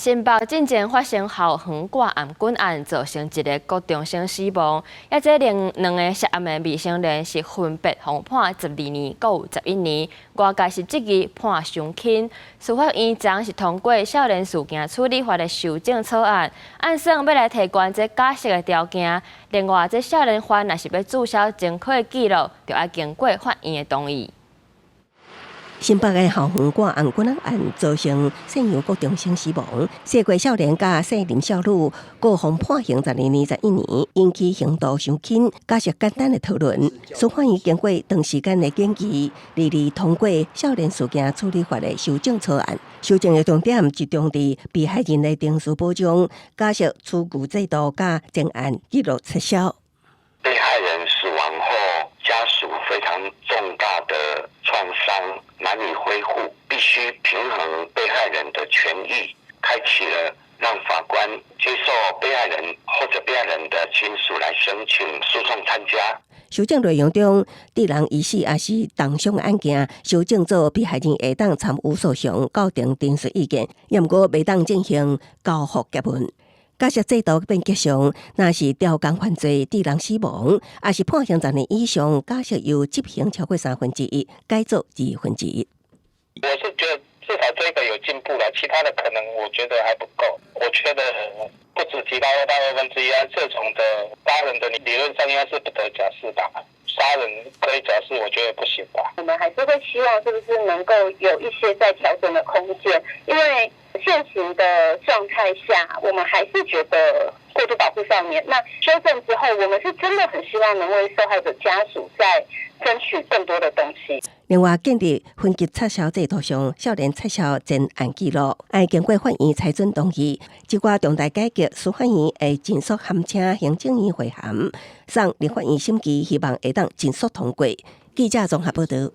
新北進前發生校園掛頷頸案，造成一個高中生死亡，也這兩個涉案的未成年是分別互判12年，還有11年，外界是質疑判傷輕。司法院昨是通過少年事件處理法的修正草案，按算要來提懸這假釋的條件。另外，這少年犯若是要註銷前科的記錄，就要經過法院的同意。新北的校園掛頷頸案造成姓楊高中生死亡，涉過少年甲姓林少女各方判刑12年、11年，引起刑度傷輕、假釋簡單的討論。司法院經過長時間的研議，2日通過少年事件處理法的修正草案。修正的重點集中在被害人的刑事保障、假釋處遇制度甲前案記錄撤銷。被害人死亡後，家屬非常重大的創傷難以恢復，必須平衡被害人的權益，開啟了讓法官接受被害人或者被害人的親屬來申請訴訟參加。修正內容中，致人於死也是重傷案件，修正做被害人會當參與訴訟，校訂陳述意見，也毋過未當進行交付結論。假釋制度變吉祥，若是調工犯罪致人死亡，也是判刑10年以上，假釋由執行超過1/3，改做1/2。我是覺得至少這個有進步了，其他的可能我覺得還不夠。我覺得不止其他大1/2啊，這種的殺人的理論上應該是不得假釋吧？殺人可以假釋，我覺得不行吧？我們還是會希望是不是能夠有一些再調整的空間，因為現行的狀態下，我們還是覺得過度保護上面。那修正之後，我們是真的很希望能為受害者家屬再爭取更多的東西。另外，建議分級撤銷制度上，少年撤銷前案記錄，要經過法院裁准同意。這掛重大改革，司法院會盡速函請行政院會函，送立法院審議，希望會當盡速通過。記者綜合報道。